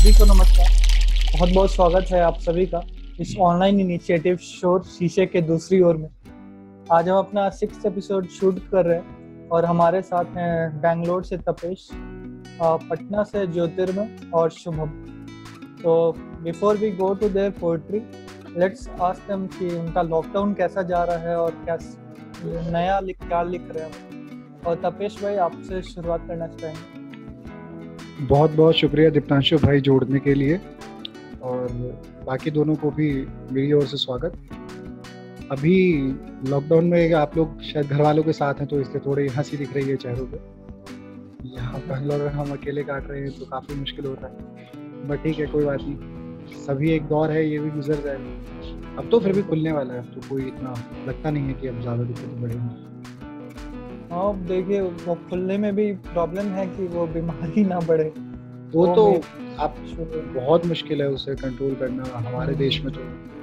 सभी को नमस्कार। बहुत बहुत स्वागत है आप सभी का इस ऑनलाइन इनिशिएटिव शोर शीशे के दूसरी ओर में। आज हम अपना 6th एपिसोड शूट कर रहे हैं और हमारे साथ हैं बैंगलोर से तपेश, पटना से ज्योतिर्मय और शुभम। तो before we go to their poetry, let's ask them कि उनका लॉकडाउन कैसा जा रहा है और क्या नया क्या लिख रहे हैं। और तपेश भाई, आपसे शुरुआत करना चाहेंगे। बहुत बहुत शुक्रिया दीप्तांशु भाई जोड़ने के लिए, और बाकी दोनों को भी मेरी ओर से स्वागत। अभी लॉकडाउन में आप लोग शायद घर वालों के साथ हैं तो इसलिए थोड़ी हंसी दिख रही है चेहरों पे। यहाँ बैंगलोर में हम अकेले काट रहे हैं तो काफ़ी मुश्किल होता है, बट ठीक है, कोई बात नहीं। सभी एक दौर है, ये भी गुजर जाएगा। अब तो फिर भी खुलने वाला है, अब तो कोई इतना लगता नहीं है कि अब ज़्यादा दिक्कत बढ़ेगी। हाँ, देखिए वो खुलने में भी प्रॉब्लम है कि वो बीमारी ना बढ़े। वो तो आप बहुत मुश्किल है उसे कंट्रोल करना। हमारे देश में तो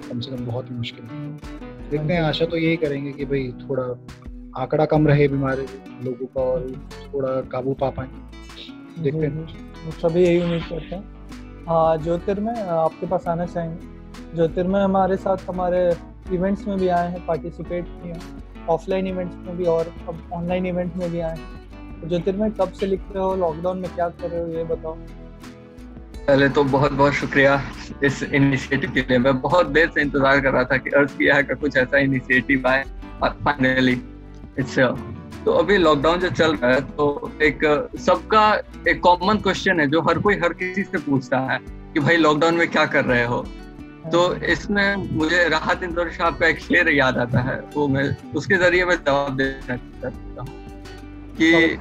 कम से कम बहुत ही मुश्किल है। देखते हैं, आशा तो यही करेंगे कि भाई थोड़ा आंकड़ा कम रहे बीमारी लोगों का और थोड़ा काबू पा पाए। देखते हैं, सभी यही उम्मीद करते हैं। हाँ, ज्योतिर्मय आपके पास आना चाहेंगे। ज्योतिर्मय हमारे साथ हमारे इवेंट्स में भी आए हैं, पार्टिसिपेट किए हैं, ऑफलाइन इवेंट्स में भी और अब ऑनलाइन इवेंट में भी आए हैं। तो ज्योतिर्मय, कब से लिख रहे हो, लॉकडाउन में क्या कर रहे हो, ये बताओ। पहले तो बहुत बहुत शुक्रिया इस इनिशिएटिव के लिए। मैं बहुत देर से इंतजार कर रहा था कि अर्ज किया है का कुछ ऐसा इनिशिएटिव आए और फाइनली इट्स। तो अभी लॉकडाउन जो चल रहा है तो एक सबका एक कॉमन क्वेश्चन है जो हर कोई हर किसी से पूछता है कि भाई लॉकडाउन में क्या कर रहे हो। तो इसमें मुझे राहत इंदौर साहब का एक शेर याद आता है, वो मैं उसके जरिए मैं जवाब देना चाहता हूँ कि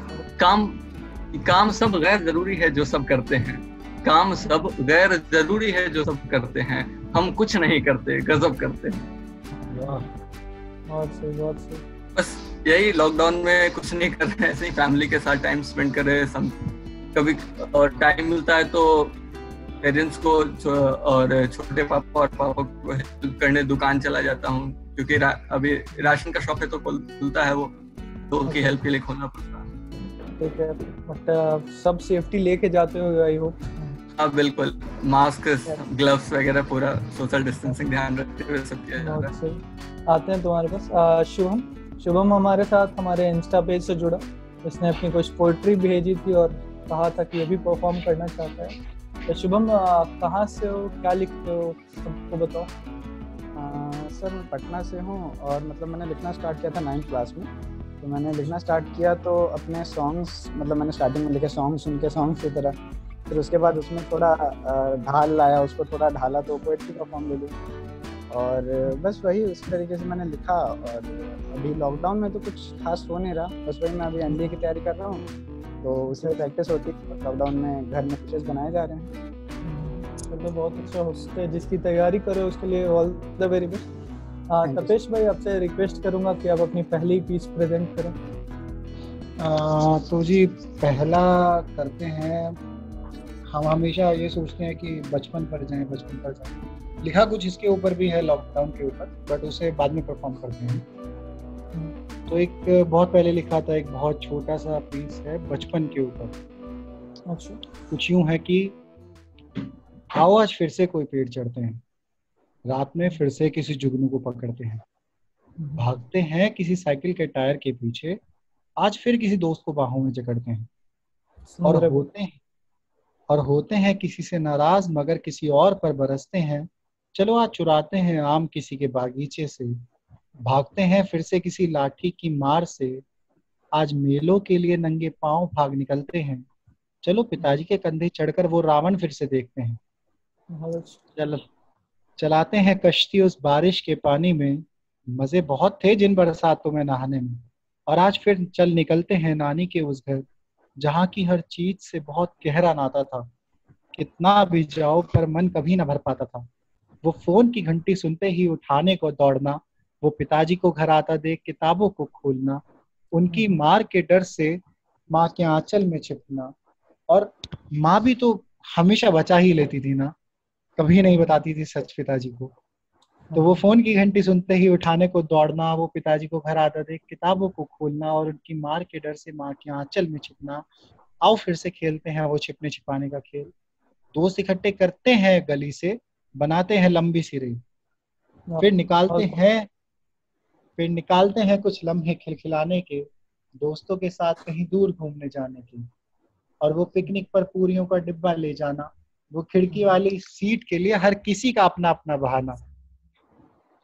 काम सब गैर जरूरी है जो सब करते हैं, काम सब गैर जरूरी है जो सब करते हैं, हम कुछ नहीं करते गजब करते हैं। बहुत सही। बस यही, लॉकडाउन में कुछ नहीं कर रहे हैं, ऐसे ही फैमिली के साथ टाइम स्पेंड कर रहे हैं। कभी और टाइम मिलता है तो पेरेंट्स को और छोटे पापा और पापा को हेल्प करने दुकान चला जाता हूँ, क्योंकि अभी राशन का शॉप है तो खुलता है वो, तो उनकी हेल्प के लिए खोलना पड़ता है। ठीक है, बट सब सेफ्टी लेके जाते हो, आई होप। हाँ बिल्कुल, मास्क, ग्लव्स वगैरह, पूरा सोशल डिस्टेंसिंग ध्यान रखते हुए सब किया जा रहा है। आते हैं तुम्हारे पास शुभम हमारे साथ हमारे इंस्टा पेज से जुड़ा। इसने अपनी कुछ पोएट्री भेजी थी और कहा था कि ये भी परफॉर्म करना चाहता है। तो शुभम, कहाँ से हो, क्या लिखते हो, सबको बताओ। सर मैं पटना से हूँ और मतलब मैंने लिखना स्टार्ट किया था 9th क्लास में। तो मैंने लिखना स्टार्ट किया तो अपने सॉन्ग्स, मतलब मैंने स्टार्टिंग में लिखे सॉन्ग्स, उनके सॉन्ग्स की तरह। फिर उसके बाद उसमें थोड़ा ढाल लाया, उसको थोड़ा ढाला तो पोएट्री का फॉर्म ले लिया, और बस वही उस तरीके से मैंने लिखा। और अभी लॉकडाउन में तो कुछ खास हो नहीं रहा, बस वही मैं अभी एमबीए की तैयारी कर रहा हूँ तो उसमें प्रैक्टिस होती है। लॉकडाउन में घर में पिक्चर्स बनाए जा रहे हैं। तो बहुत अच्छा हो सकता है, जिसकी तैयारी करो उसके लिए all the very best. Tapesh भाई, आपसे रिक्वेस्ट करूंगा कि आप अपनी पहली पीस प्रेजेंट करें। तो जी पहला करते हैं। हम हमेशा ये सोचते हैं कि बचपन पर जाएं। लिखा कुछ इसके ऊपर भी है, लॉकडाउन के ऊपर, बट उसे बाद में परफॉर्म करते हैं। तो एक बहुत पहले लिखा था, एक बहुत छोटा सा पीस है बचपन के ऊपर। अच्छा। कुछ यूं है कि आओ आज फिर से कोई पेड़ चढ़ते हैं, रात में फिर से किसी जुगनू को पकड़ते हैं, भागते हैं किसी साइकिल के टायर के पीछे, आज फिर किसी दोस्त को बाहों में जकड़ते हैं, और होते हैं किसी से नाराज मगर किसी और पर बरसते हैं। चलो आज चुराते हैं आम किसी के बागीचे से, भागते हैं फिर से किसी लाठी की मार से, आज मेलों के लिए नंगे पांव भाग निकलते हैं। चलो पिताजी के कंधे चढ़कर वो रावण फिर से देखते हैं। चलाते हैं कश्ती उस बारिश के पानी में, मजे बहुत थे जिन बरसातों में नहाने में, और आज फिर चल निकलते हैं नानी के उस घर जहाँ की हर चीज से बहुत गहरा नाता था। कितना भी जाओ पर मन कभी न भर पाता था। वो फोन की घंटी सुनते ही उठाने को दौड़ना, वो पिताजी को घर आता देख किताबों को खोलना, उनकी मार के डर से माँ के आंचल में छिपना। और माँ भी तो हमेशा बचा ही लेती थी ना, कभी नहीं बताती थी सच पिताजी को। तो वो फोन की घंटी सुनते ही उठाने को दौड़ना, वो पिताजी को घर आता देख किताबों को खोलना, और उनकी मार के डर से माँ के आंचल में छिपना। आओ फिर से खेलते हैं वो छिपने छिपाने का खेल। दोस्त इकट्ठे करते हैं गली से, बनाते हैं लंबी सी रेल, फिर निकालते हैं कुछ लम्हे खिलखिलाने के, दोस्तों के साथ कहीं दूर घूमने जाने के। और वो पिकनिक पर पूरियों का डिब्बा ले जाना, वो खिड़की वाली सीट के लिए हर किसी का अपना अपना बहाना।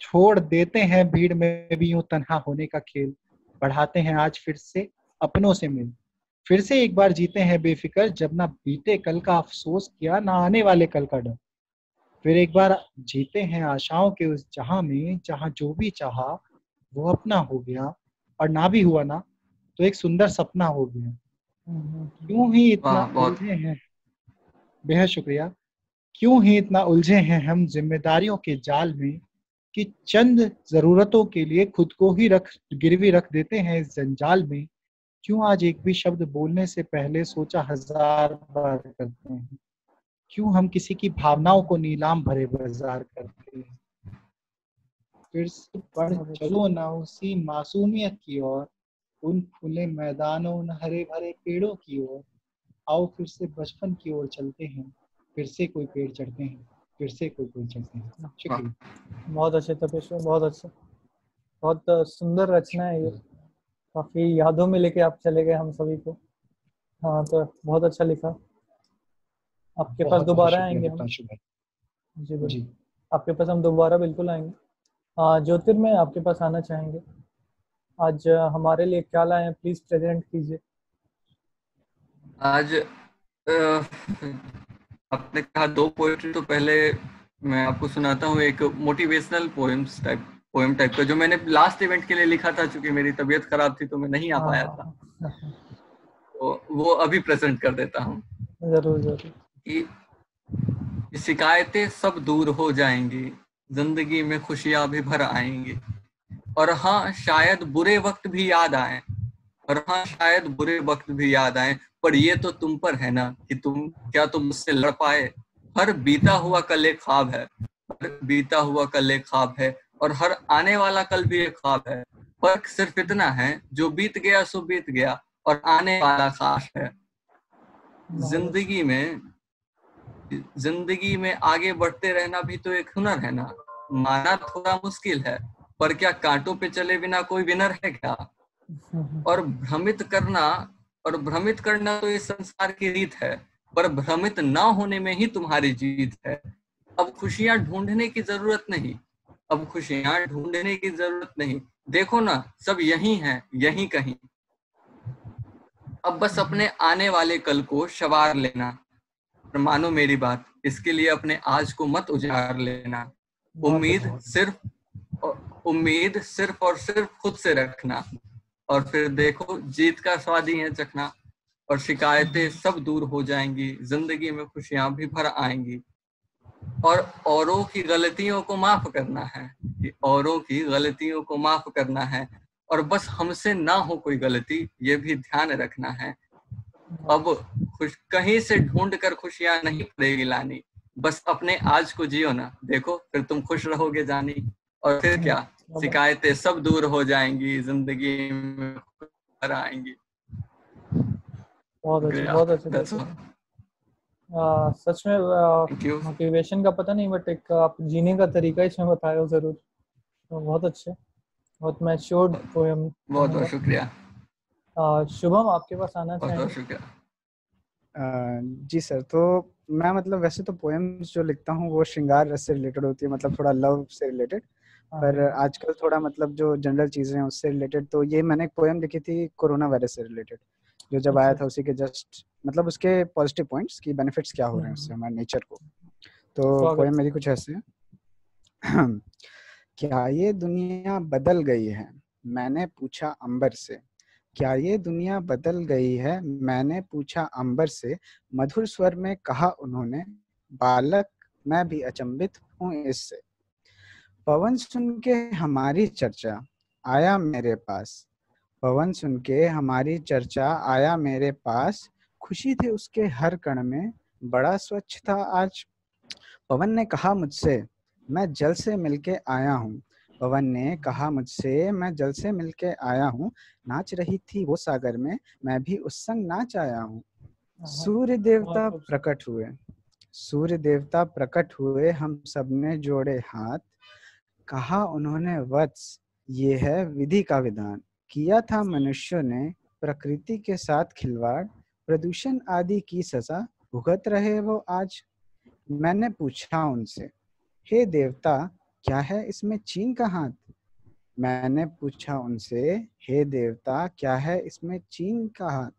छोड़ देते हैं भीड़ में भी यूं तन्हा होने का खेल, बढ़ाते हैं आज फिर से अपनों से मिल। फिर से एक बार जीते हैं बेफिक्र, जब ना बीते कल का अफसोस किया, ना आने वाले कल का डर। फिर एक बार जीते हैं आशाओं के उस जहां में, जहां जो भी चाहा वो अपना हो गया, और ना भी हुआ ना तो एक सुंदर सपना हो गया। क्यों ही इतना उलझे हैं, बेहद शुक्रिया। क्यों ही इतना उलझे हैं हम जिम्मेदारियों के जाल में, कि चंद जरूरतों के लिए खुद को ही गिरवी रख देते हैं इस जंजाल में। क्यों आज एक भी शब्द बोलने से पहले सोचा 1000 बार करते हैं। क्यों हम किसी की भावनाओं को नीलाम भरे बाजार करते हैं। फिर से बढ़ चलो ना उसी मासूमियत की ओर, उन खुले मैदानों, उन हरे भरे पेड़ों की ओर। आओ फिर से बचपन की ओर चलते हैं, फिर से कोई पेड़ चढ़ते हैं, फिर से कोई पेड़ चढ़ते हैं। शुक्रिया। बहुत अच्छे तपेश्वर, बहुत अच्छा, बहुत सुंदर रचना है ये। काफी यादों में लेके आप चले गए हम सभी को। हाँ, तो बहुत अच्छा लिखा। आपके पास दोबारा आएंगे हम। जी जी, आपके पास हम दोबारा बिल्कुल आएंगे। ज्योतिर्मय, आपके पास आना चाहेंगे। आज हमारे लिए क्या लाए हैं, प्लीज प्रेजेंट कीजिए। आज आपने कहा 2 पोएट्री, तो पहले मैं आपको सुनाता हूँ एक मोटिवेशनल पोएम टाइप का, जो मैंने लास्ट इवेंट के लिए लिखा था। चूंकि मेरी तबीयत खराब थी तो मैं नहीं आ पाया था, तो वो अभी प्रेजेंट कर देता हूँ। जरूर जरूर। कि शिकायतें सब दूर हो जाएंगी, जिंदगी में खुशियां भी भर आएंगी। और हाँ, शायद बुरे वक्त भी याद आए, पर ये तो तुम पर है ना कि तुम मुझसे लड़ पाए। हर बीता हुआ कल एक ख्वाब है, और हर आने वाला कल भी एक ख्वाब है। फर्क सिर्फ इतना है, जो बीत गया सो बीत गया, और आने वाला खास है। जिंदगी में आगे बढ़ते रहना भी तो एक हुनर है ना। माना थोड़ा मुश्किल है, पर क्या कांटों पे चले बिना कोई विनर है क्या। और भ्रमित करना तो इस संसार की रीत है, पर भ्रमित ना होने में ही तुम्हारी जीत है। अब खुशियां ढूंढने की जरूरत नहीं, देखो ना सब यही है, यही कहीं। अब बस अपने आने वाले कल को संवार लेना। मानो मेरी बात, इसके लिए अपने आज को मत उजाड़ लेना। उम्मीद सिर्फ और सिर्फ खुद से रखना, और फिर देखो जीत का स्वाद ही है चखना। और शिकायतें सब दूर हो जाएंगी, जिंदगी में खुशियां भी भर आएंगी। और औरों की गलतियों को माफ करना है, और बस हमसे ना हो कोई गलती, ये भी ध्यान रखना है। अब कहीं से ढूंढ कर खुशियां नहीं पड़ेगी लानी, बस अपने आज को जियो ना, देखो फिर तुम खुश रहोगे जानी। और फिर क्या, शिकायतें सब दूर हो जाएंगी, जिंदगी में खुशियां आएंगी। बहुत अच्छा। सच में मोटिवेशन का पता नहीं, बट एक आप जीने का तरीका इसमें बताया हो जरूर, तो बहुत अच्छे, बहुत मैच्योर्ड पोएम। बहुत शुक्रिया। शुभम, आपके पास आना चाहिए। बहुत शुक्रिया। जी सर, तो मैं मतलब वैसे तो पोएम्स जो लिखता हूँ वो श्रृंगार रस से रिलेटेड होती है, मतलब थोड़ा लव से रिलेटेड। पर आजकल थोड़ा मतलब जो जनरल चीजें हैं उससे रिलेटेड, तो ये मैंने एक पोएम लिखी थी कोरोना वायरस से रिलेटेड, जो जब आया था उसी के जस्ट मतलब उसके पॉजिटिव पॉइंट्स की बेनिफिट्स क्या हो रहे हैं उससे हमारे नेचर को। तो पोएम मेरी कुछ ऐसे है। क्या ये दुनिया बदल गई है, मैंने पूछा अंबर से। क्या ये दुनिया बदल गई है, मैंने पूछा अंबर से। मधुर स्वर में कहा उन्होंने, बालक मैं भी अचंभित हूँ इससे। पवन सुन के हमारी चर्चा आया मेरे पास, पवन सुन के हमारी चर्चा आया मेरे पास। खुशी थी उसके हर कण में, बड़ा स्वच्छ था आज। पवन ने कहा मुझसे, मैं जल से मिलके आया हूँ। पवन ने कहा मुझसे, मैं जल से मिलके आया हूँ। नाच रही थी वो सागर में, मैं भी उस संग नाच आया हूँ। सूर्य देवता प्रकट हुए, सूर्य देवता प्रकट हुए, हम सबने जोड़े हाथ, कहा उन्होंने वत्स ये है विधि का विधान। किया था मनुष्यों ने प्रकृति के साथ खिलवाड़, प्रदूषण आदि की सजा भुगत रहे वो आज। मैंने पूछा उनसे, हे देवता क्या है इसमें चीन का हाथ? मैंने पूछा उनसे, हे देवता क्या है इसमें चीन का हाथ?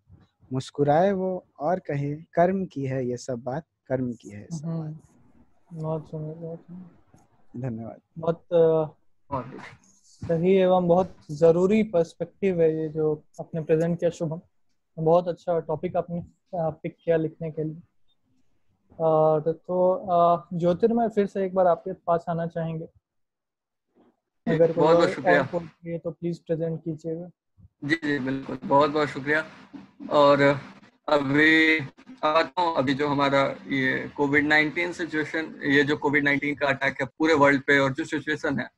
मुस्कुराए वो और कहे, कर्म की है ये सब बात, कर्म की है ये सब बात। बहुत सुंदर, बहुत सुंदर। धन्यवाद। बहुत और सही एवं बहुत जरूरी पर्सपेक्टिव है ये जो आपने प्रेजेंट किया शुभम। बहुत अच्छा टॉपिक आपने पिक किया लिखने के लिए। और तो ज्योतिर्मय फिर से एक बार आपके पास आना चाहेंगे, अगर कोई बहुत बहुत और शुक्रिया। पोएट्री है तो प्लीज प्रेजेंट कीजिएगा। जी जी बिल्कुल, बहुत बहुत शुक्रिया। और अभी आता हूँ, अभी जो हमारा ये कोविड-19 सिचुएशन, ये जो कोविड-19 का अटैक है पूरे वर्ल्ड पे, और जो सिचुएशन है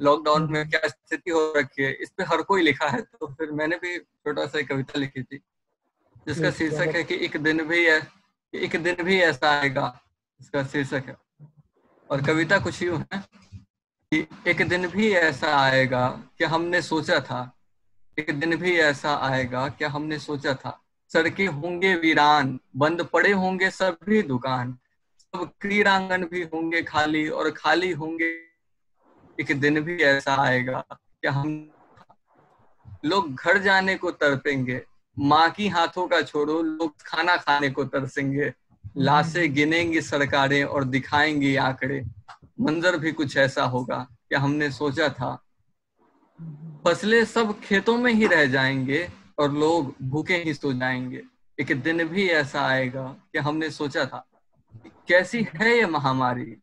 लॉकडाउन में क्या स्थिति हो रखी है, इस पे हर कोई लिखा है। तो फिर मैंने भी छोटा सा एक कविता लिखी थी जिसका शीर्षक है कि एक दिन भी ऐसा आएगा, इसका शीर्षक है। और कविता कुछ यूं है कि एक दिन भी ऐसा आएगा कि हमने सोचा था, एक दिन भी ऐसा आएगा क्या हमने सोचा था, सड़कें होंगे वीरान, बंद पड़े होंगे सभी दुकान, सब क्रीड़ांगन भी होंगे खाली और खाली होंगे। एक दिन भी ऐसा आएगा क्या हम लोग घर जाने को तड़पेंगे, माँ की हाथों का छोड़ो लोग खाना खाने को तरसेंगे, लाशें गिनेंगी सरकारें और दिखाएंगी आंकड़े, मंजर भी कुछ ऐसा होगा क्या हमने सोचा था, फसलें सब खेतों में ही रह जाएंगे और लोग भूखे ही सो जाएंगे। एक दिन भी ऐसा आएगा कि हमने सोचा था। कैसी है ये महामारी,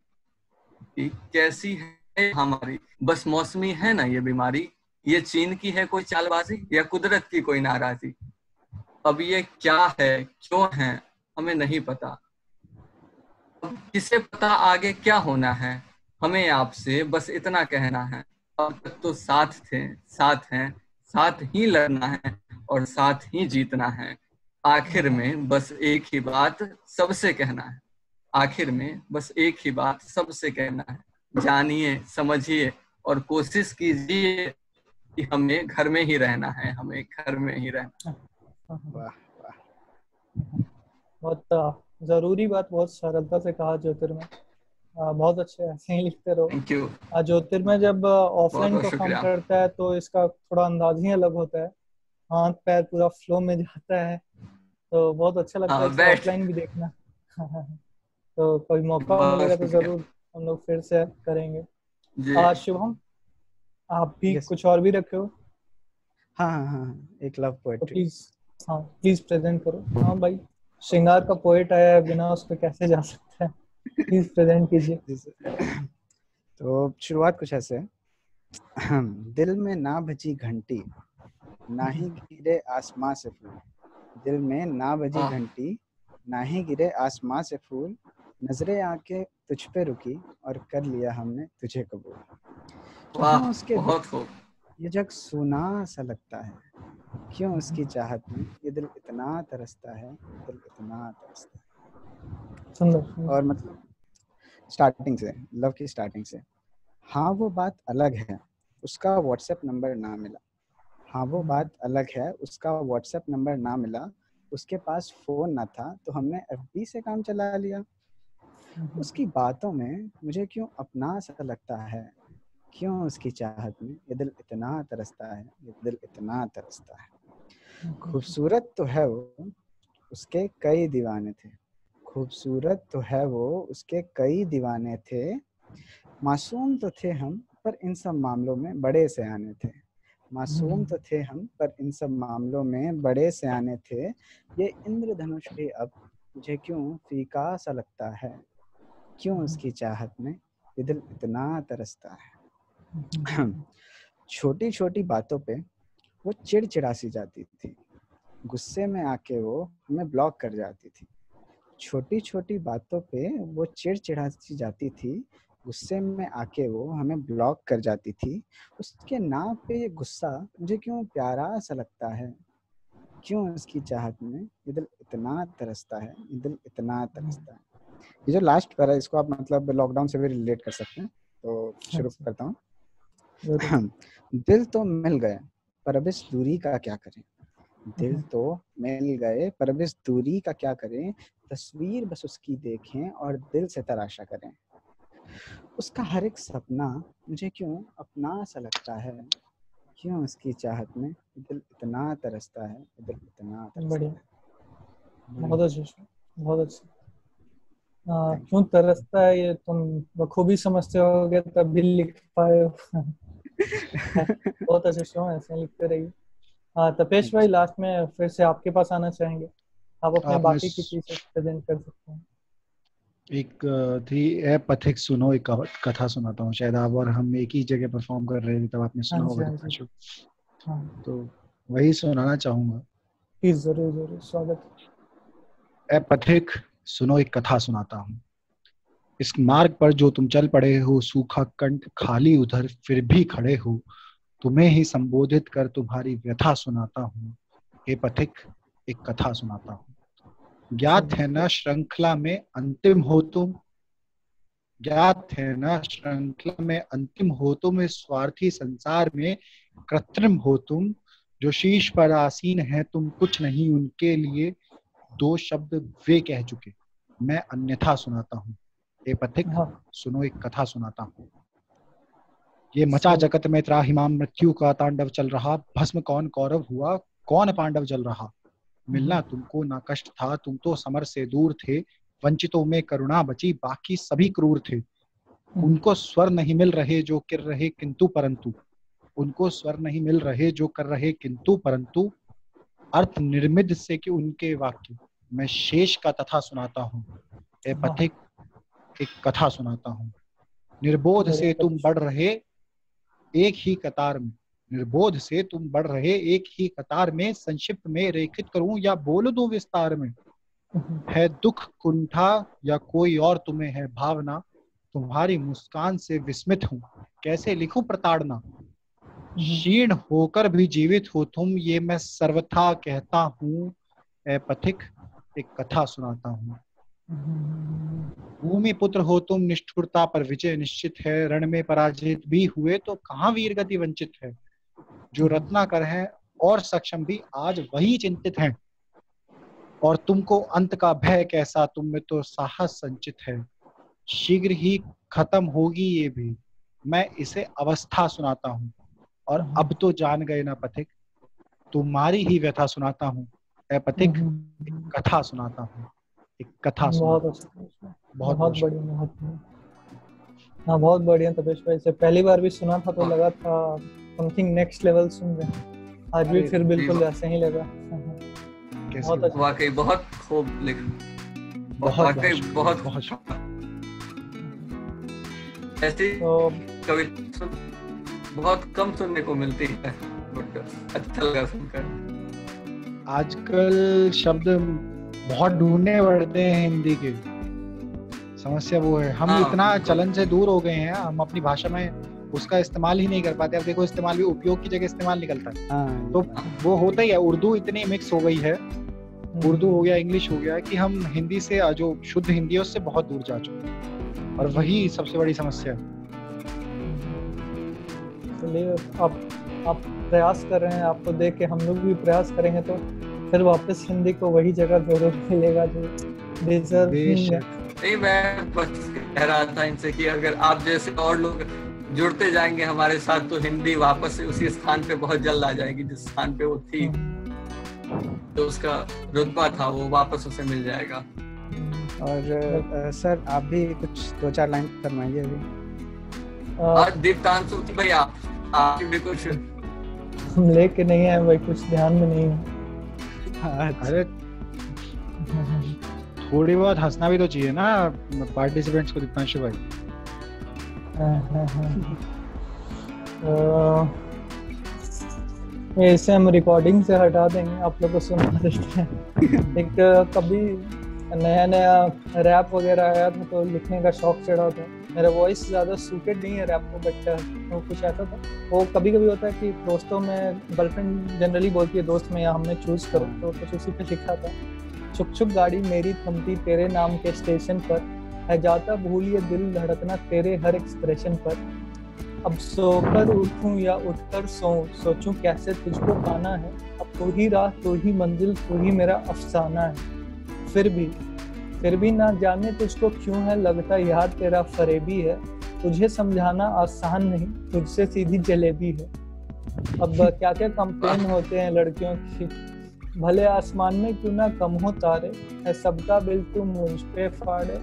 कैसी है हमारी, बस मौसमी है ना ये बीमारी, ये चीन की है कोई चालबाजी या कुदरत की कोई नाराजी, अब ये क्या है क्यों है हमें नहीं पता, अब किसे पता आगे क्या होना है, हमें आपसे बस इतना कहना है, अब तक तो साथ थे साथ हैं, साथ ही लड़ना है और साथ ही जीतना है, आखिर में बस एक ही बात सबसे कहना है, आखिर में बस एक ही बात सबसे कहना है, जानिए समझिए और कोशिश कीजिए कि हमें घर में ही रहना है, हमें घर में ही रहना। वाह वाह, बहुत जरूरी बात, बहुत सरलता से कहा ज्योतिर्मय। बहुत अच्छे, ऐसे ही लिखते रहो। थैंक यू, ज्योतिर्मय जब ऑफलाइन बहुत परफॉर्म शुक्रिया। करता है तो इसका थोड़ा अंदाज ही अलग होता है, हाथ पैर पूरा फ्लो में जाता है, तो बहुत अच्छा लगता है इसे बेस्ट, ऑफलाइन भी देखना। तो कोई मौका बहुत मिलेगा तो शुक्रिया जरूर हम लोग फिर से करेंगे। जी। शुभम, आप भी Yes. कुछ और भी रखे हो हाँ हाँ हाँ, एक लव तो पोएट्री। प्लीज, हाँ प्लीज प्रेजेंट करो। हाँ भाई, श्रृंगार का पोएट आया है, बिना उसके कैसे जा सकता है, प्लीज प्रेजेंट कीजिए। तो शुरुआत कुछ ऐसे है। दिल में ना बजी घंटी, ना ही गिरे आसमां से फूल, दिल में ना बजी घंटी, ना ही गिरे आसमां से फूल, नजरें आके तुझ पे रुकी और कर लिया हमने तुझे कबूल। वाह, क्यों उसके बहुत खूब, ये जग सुना सा लगता है, क्यों उसकी चाहत में ये दिल इतना तरसता है, दिल इतना तरसता है। सुंदर। और मतलब स्टार्टिंग से, लव की स्टार्टिंग से, हाँ वो बात अलग है उसका व्हाट्सएप नंबर ना मिला, हाँ वो बात अलग है उसका व्हाट्सएप नंबर ना मिला, उसके पास फ़ोन ना था तो हमने एफबी से काम चला लिया। उसकी बातों में मुझे क्यों अपना सा लगता है, क्यों उसकी चाहत में ये दिल इतना तरसता है, ये दिल इतना तरसता है। खूबसूरत तो है वो, उसके कई दीवाने थे, खूबसूरत तो है वो, उसके कई दीवाने थे, मासूम तो थे हम पर इन सब मामलों में बड़े सयाने थे, मासूम तो थे हम पर इन सब मामलों में बड़े सयाने थे, ये इंद्रधनुष भी अब मुझे क्यों फीका सा लगता है, क्यों उसकी चाहत में ये दिल इतना तरसता है। छोटी छोटी बातों पे वो चिड़चिड़ा सी जाती थी, गुस्से में आके वो हमें ब्लॉक कर जाती थी, छोटी छोटी बातों पे वो चिड़चिड़ा सी जाती थी, गुस्से में आके वो हमें ब्लॉक कर जाती थी, उसके नाम पे ये गुस्सा मुझे क्यों प्यारा सा लगता है, क्यों उसकी चाहत में ये दिल इतना तरसता है, ये दिल इतना तरसता है। ये जो लास्ट पैरा इसको आप मतलब लॉकडाउन से भी रिलेट कर सकते हैं, तो शुरू करता हूँ। दिल तो मिल गए पर अब इस दूरी का क्या करें, दिल तो मिल गए पर अब इस दूरी का क्या करें, तस्वीर बस उसकी देखें और दिल से तराशा करें, उसका हर एक सपना मुझे क्यों अपना सा लगता है, क्यों उसकी चाहत में दिल इतना तरसता है, दिल इतना तरसता है। बहुत अच्छा, बहुत अच्छा। क्यों तरसता है ये तुम बखूबी समझते होगे तभी लिख पाए हो। बहुत अच्छा शो है, ऐसे लिखते रहिए। तपेश भाई लास्ट में फिर से आपके पास आना चाहेंगे, आप अपने बाकी की चीजें प्रेजेंट कर सकते हैं। एक थी ए पथिक सुनो, एक कथा सुनाता हूँ। शायद आप और हम एक ही जगह परफॉर्म कर रहे थे तब आपने सुना होगा, तो वही सुनाना चाहूंगा। जरूर जरूर, स्वागत। ए पथिक सुनो, एक कथा सुनाता हूँ। इस मार्ग पर जो तुम चल पड़े हो, सूखा कंठ खाली उधर फिर भी खड़े हो, तुम्हें ही संबोधित कर तुम्हारी व्यथा सुनाता हूँ। हे पथिक एक कथा सुनाता हूँ। ज्ञात है ना श्रृंखला में अंतिम हो तुम, ज्ञात है ना श्रृंखला में अंतिम हो तुम, इस स्वार्थी संसार में कृत्रिम हो तुम। जो शीश पर आसीन है तुम कुछ नहीं उनके लिए, दो शब्द वे कह चुके मैं अन्यथा सुनाता हूँ। हे पथिक सुनो, एक कथा सुनाता हूँ। ये मचा जगत में त्राहिमाम मृत्यु का तांडव चल रहा, भस्म कौन कौरव हुआ कौन पांडव जल रहा। मिलना तुमको ना कष्ट था, तुम तो समर से दूर थे, वंचितों में करुणा बची बाकी सभी क्रूर थे। उनको स्वर नहीं मिल रहे जो कर रहे किंतु परंतु, उनको स्वर नहीं मिल रहे जो कर रहे किंतु परंतु, अर्थ निर्मित से कि उनके वाक्य मैं शेष का तथा सुनाता हूँ। ए पथिक एक कथा सुनाता हूँ। निर्बोध से तुम बढ़ रहे एक ही कतार में, निर्बोध से तुम बढ़ रहे एक ही कतार में, संक्षिप्त में रेखित करूं या बोल दूं विस्तार में। है दुख कुंठा या कोई और तुम्हें है भावना, तुम्हारी मुस्कान से विस्मित हूं कैसे लिखूं प्रताड़ना। क्षीण होकर भी जीवित हो तुम, ये मैं सर्वथा कहता हूँ। ए पथिक एक कथा सुनाता हूँ। भूमि पुत्र हो तुम, निष्ठुरता पर विजय निश्चित है, रण में पराजित भी हुए तो कहाँ वीर गति वंचित है। जो रत्नाकर हैं और सक्षम भी आज वही चिंतित हैं, और तुमको अंत का भय कैसा, तुम में तो साहस संचित है। शीघ्र ही खत्म होगी ये भी, मैं इसे अवस्था सुनाता हूँ। और अब तो जान गए ना पथिक, तुम्हारी ही व्यथा सुनाता हूँ। ए पथिक एक कथा सुनाता हूँ, एक कथा सुनाता हूँ। बहुत बढ़िया, हाँ बहुत बढ़िया तपेश भाई। से पहली बार भी सुना था तो लगा था समथिंग नेक्स्ट लेवल सुन रहे हैं, आज भी फिर बिल्कुल ऐसे ही लगा। बहुत अच्छा, वाकई बहुत खूब लिखा, वाकई बहुत ऐसी कविता बहुत कम सुनने को मिलती है, बट अच्छा लगा सुनकर। आजकल शब्द बहुत ढूंढने पड़ते हैं हिंदी के, समस्या वो है। हम इतना चलन से दूर हो गए हैं, हम अपनी भाषा में उसका इस्तेमाल ही नहीं कर पाते। अब देखो इस्तेमाल भी उपयोग की जगह इस्तेमाल निकलता है, तो वो होता ही है। उर्दू इतनी मिक्स हो गई है, उर्दू हो गया इंग्लिश हो गया, कि हम हिंदी से जो शुद्ध हिंदी है उससे बहुत दूर जा चुके हैं, और वही सबसे बड़ी समस्या है। चलिए आप प्रयास कर रहे हैं, आपको देख के हम लोग भी प्रयास करेंगे तो फिर वापस हिंदी को वही जगह जरूर मिलेगा जो डिजर्व है। नहीं, मैं बस कह रहा था इनसे कि अगर आप जैसे और लोग जुड़ते जाएंगे हमारे साथ तो हिंदी वापस से उसी स्थान पे बहुत जल्द आ जाएगी जिस स्थान पे वो थी, तो उसका रुतबा था वो वापस उसे मिल जाएगा। और सर आप भी कुछ 2-4 लाइन फरमाइए अभी। और दीप्तांशु भाई आप भी कुछ हम लेके नहीं आए भाई, कुछ ध्यान में नहीं है। अरे थोड़ी बहुत हंसना भी तो चाहिए ना पार्टिसिपेंट्स को। दीप्तांशु भाई इसे हम रिकॉर्डिंग से हटा देंगे, आप लोग को सुना देते हैं। एक कभी नया रैप वगैरह आया था तो लिखने का शौक चढ़ा था। मेरा वॉइस ज़्यादा सूटेड नहीं है रैप को, बट वो कुछ ऐसा था। वो कभी कभी होता है कि दोस्तों में गर्लफ्रेंड जनरली बोलती है दोस्त में या हमें चूज करो, तो कुछ उसी पे लिखा था। छुक छुक गाड़ी मेरी थमती तेरे नाम के स्टेशन पर, है जाता भूल ये दिल धड़कना तेरे हर एक्सप्रेशन पर। अब सोकर उठूं या उठकर सोऊं, सोचूं कैसे तुझको पाना है। अब तू ही राह, तू ही मंजिल, तू ही मेरा अफसाना है। फिर भी ना जाने तुझको क्यों है लगता यार तेरा फरेबी है। तुझे समझाना आसान नहीं, तुझसे सीधी जलेबी है। अब क्या क्या कंप्लेन होते हैं लड़कियों की, भले आसमान में क्यों ना कम हो तारे, है सबका बिल तू मुझ पे फाड़े।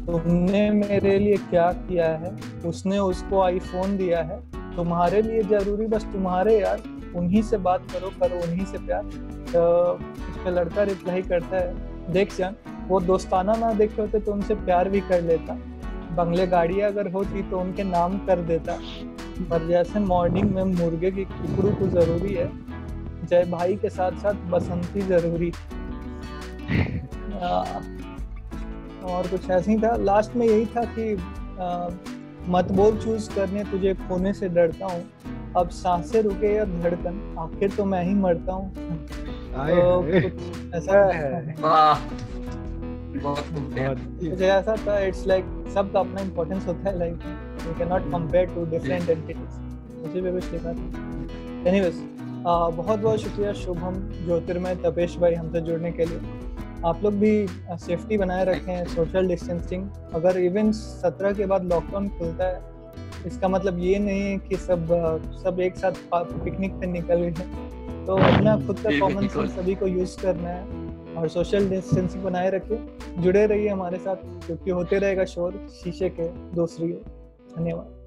तुमने मेरे लिए क्या किया है, उसने उसको आईफोन दिया है। तुम्हारे लिए जरूरी बस तुम्हारे यार, उन्हीं से बात करो, करो उन्हीं से प्यार। तो उसका लड़का रिप्लाई करता है, देख जान वो दोस्ताना ना देखे होते तो उनसे प्यार भी कर लेता। बंगले गाड़ी अगर होती तो उनके नाम कर देता। पर जैसे मॉर्निंग में मुर्गे की कुकड़ू को जरूरी है, जय भाई के साथ साथ बसंती जरूरी। और कुछ ऐसे ही था, लास्ट में यही था कि मत बोल चूज करने तुझे खोने से डरता हूँ। अब सांसें रुके या धड़कन, आखिर तो मैं ही मरता हूँ। तो कुछ ऐसा कुछ ऐसा था। इट्स लाइक सबका अपना इम्पोर्टेंस होता है, like you can not compare to different entities. उसी पे कुछ लिखा था। एनीवेज बहुत बहुत शुक्रिया शुभम, ज्योतिर्मय, तपेश भाई हमसे जुड़ने के लिए। आप लोग भी सेफ्टी बनाए रखें, सोशल डिस्टेंसिंग। अगर इवन 17 के बाद लॉकडाउन खुलता है, इसका मतलब ये नहीं है कि सब एक साथ पिकनिक पे निकल गए। तो अपना खुद का कॉमन सेंस सभी को यूज करना है और सोशल डिस्टेंसिंग बनाए रखिए। जुड़े रहिए हमारे साथ, क्योंकि होते रहेगा शोर शीशे के दूसरी ओर। धन्यवाद।